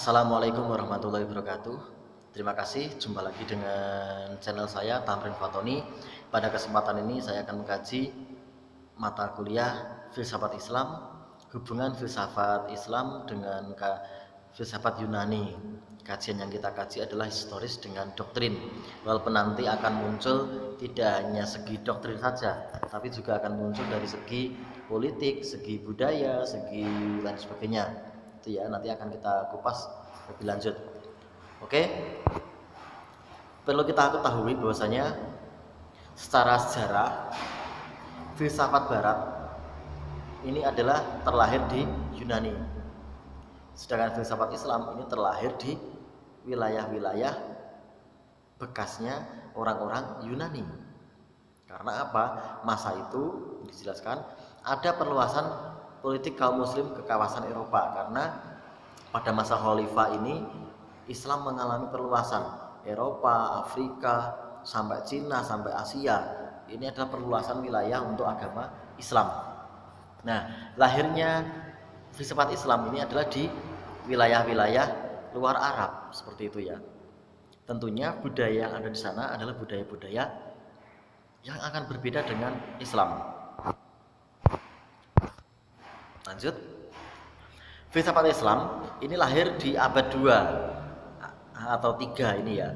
Assalamualaikum warahmatullahi wabarakatuh. Terima kasih, jumpa lagi dengan channel saya Tamrin Fatoni. Pada kesempatan ini saya akan mengkaji mata kuliah Filsafat Islam, hubungan filsafat Islam dengan filsafat Yunani. Kajian yang kita kaji adalah historis dengan doktrin. Walaupun nanti akan muncul tidak hanya segi doktrin saja, tapi juga akan muncul dari segi politik, segi budaya, segi lain sebagainya. Itu ya, nanti akan kita kupas lebih lanjut. Oke, perlu kita ketahui bahwasanya secara sejarah filsafat Barat ini adalah terlahir di Yunani, sedangkan filsafat Islam ini terlahir di wilayah-wilayah bekasnya orang-orang Yunani. Karena apa? Masa itu dijelaskan ada perluasan politik kaum muslim ke kawasan Eropa, karena pada masa khalifah ini Islam mengalami perluasan Eropa, Afrika, sampai Cina, sampai Asia. Ini adalah perluasan wilayah untuk agama Islam. Nah, lahirnya filsafat Islam ini adalah di wilayah-wilayah luar Arab, seperti itu ya. Tentunya budaya yang ada di sana adalah budaya-budaya yang akan berbeda dengan Islam. Lanjut, filsafat Islam ini lahir di abad 2 atau 3 ini ya,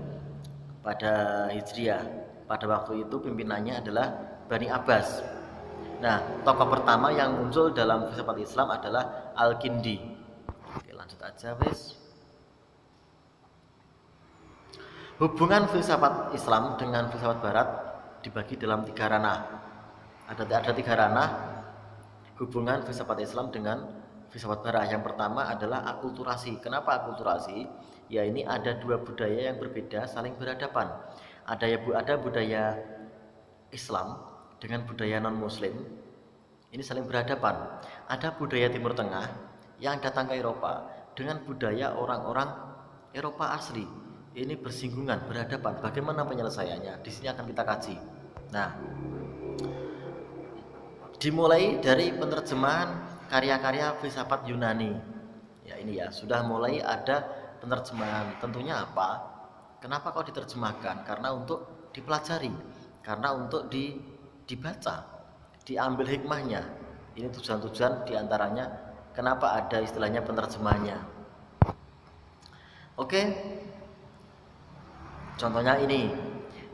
pada Hijriah. Pada waktu itu pimpinannya adalah Bani Abbas. Nah, tokoh pertama yang muncul dalam filsafat Islam adalah Al-Kindi. Oke, lanjut aja wes. Hubungan filsafat Islam dengan filsafat Barat dibagi dalam 3 ranah. Ada 3 ranah hubungan filsafat Islam dengan filsafat Barat. Yang pertama adalah akulturasi. Kenapa akulturasi? Ya, ini ada 2 budaya yang berbeda saling berhadapan. Ada budaya Islam dengan budaya non-Muslim. Ini saling berhadapan. Ada budaya Timur Tengah yang datang ke Eropa dengan budaya orang-orang Eropa asli. Ini bersinggungan, berhadapan. Bagaimana penyelesaiannya? Di sini akan kita kaji. Nah, dimulai dari penerjemahan karya-karya filsafat Yunani. Ya, ini ya, sudah mulai ada penerjemahan. Tentunya apa? Kenapa kok diterjemahkan? Karena untuk dipelajari, karena untuk dibaca, diambil hikmahnya. Ini tujuan-tujuan diantaranya kenapa ada istilahnya penerjemahannya. Oke, contohnya ini,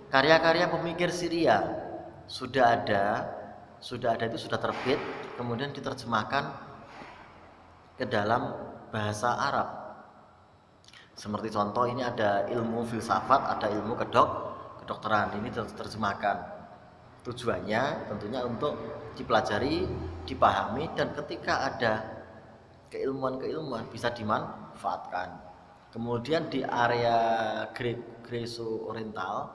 karya-karya pemikir Syria sudah ada itu sudah terbit, kemudian diterjemahkan ke dalam bahasa Arab. Seperti contoh ini ada ilmu filsafat, ada ilmu kedokteran, ini diterjemahkan. Tujuannya tentunya untuk dipelajari, dipahami, dan ketika ada keilmuan-keilmuan bisa dimanfaatkan. Kemudian di area Greco Oriental,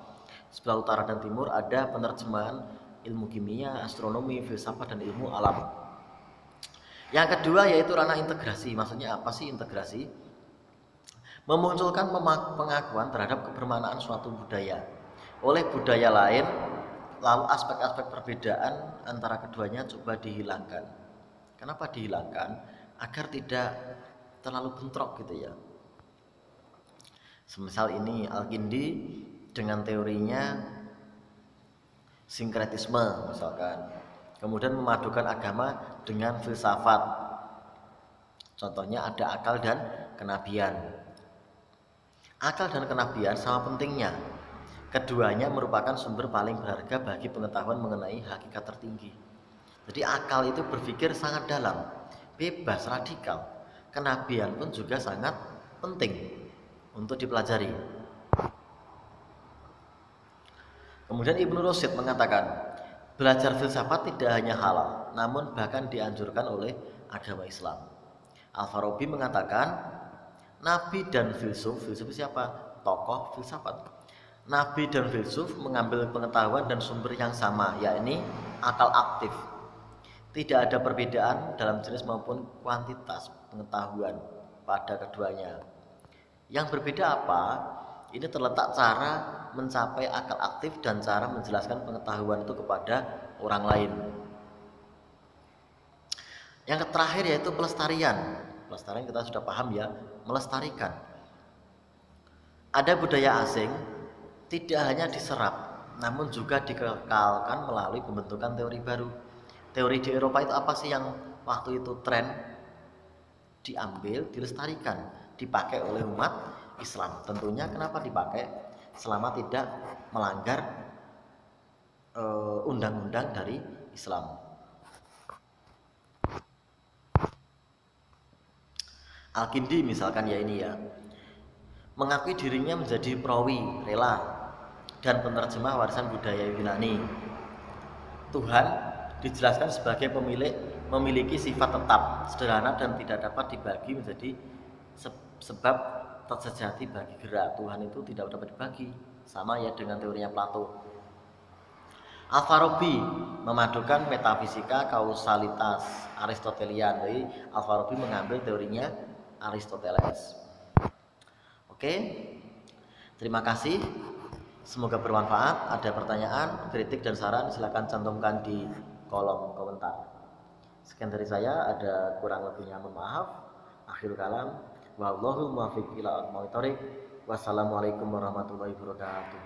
sebelah utara dan timur, ada penerjemahan ilmu kimia, astronomi, filsafat, dan ilmu alam. Yang kedua yaitu ranah integrasi. Maksudnya apa sih integrasi? Memunculkan pengakuan terhadap kebermanaan suatu budaya oleh budaya lain, lalu aspek-aspek perbedaan antara keduanya coba dihilangkan. Kenapa dihilangkan? Agar tidak terlalu bentrok gitu ya. Semisal ini Al-Kindi dengan teorinya sinkretisme misalkan, kemudian memadukan agama dengan filsafat. Contohnya ada akal dan kenabian. Akal dan kenabian sama pentingnya. Keduanya merupakan sumber paling berharga bagi pengetahuan mengenai hakikat tertinggi. Jadi akal itu berpikir sangat dalam, bebas, radikal. Kenabian pun juga sangat penting untuk dipelajari. Kemudian Ibnu Rushd mengatakan, belajar filsafat tidak hanya halal, namun bahkan dianjurkan oleh agama Islam. Al-Farabi mengatakan, Nabi dan filsuf siapa? Tokoh filsafat. Nabi dan filsuf mengambil pengetahuan dan sumber yang sama, yakni akal aktif. Tidak ada perbedaan dalam jenis maupun kuantitas pengetahuan pada keduanya. Yang berbeda apa? Ini terletak cara mencapai akal aktif dan cara menjelaskan pengetahuan itu kepada orang lain. Yang terakhir yaitu pelestarian. Pelestarian kita sudah paham ya, melestarikan. Ada budaya asing tidak hanya diserap, namun juga dikekalkan melalui pembentukan teori baru. Teori di Eropa itu apa sih yang waktu itu tren, diambil, dilestarikan, dipakai oleh umat Islam. Tentunya kenapa dipakai? Selama tidak melanggar undang-undang dari Islam. Al-Kindi misalkan ya ini ya, mengakui dirinya menjadi perawi, rela, dan penerjemah warisan budaya Yunani. Tuhan dijelaskan sebagai memiliki sifat tetap, sederhana dan tidak dapat dibagi menjadi sebab tersejati bagi gerak. Tuhan itu tidak dapat dibagi, sama ya dengan teorinya Plato. Al-Farabi memadukan metafisika kausalitas Aristotelian. Jadi Al-Farabi mengambil teorinya Aristoteles. Oke, terima kasih. Semoga bermanfaat. Ada pertanyaan, kritik dan saran silakan cantumkan di kolom komentar. Sekian dari saya, ada kurang lebihnya mohon maaf. Akhirul kalam, wallahul muwaffiq ila aqwamit thoriq. Wassalamualaikum warahmatullahi wabarakatuh.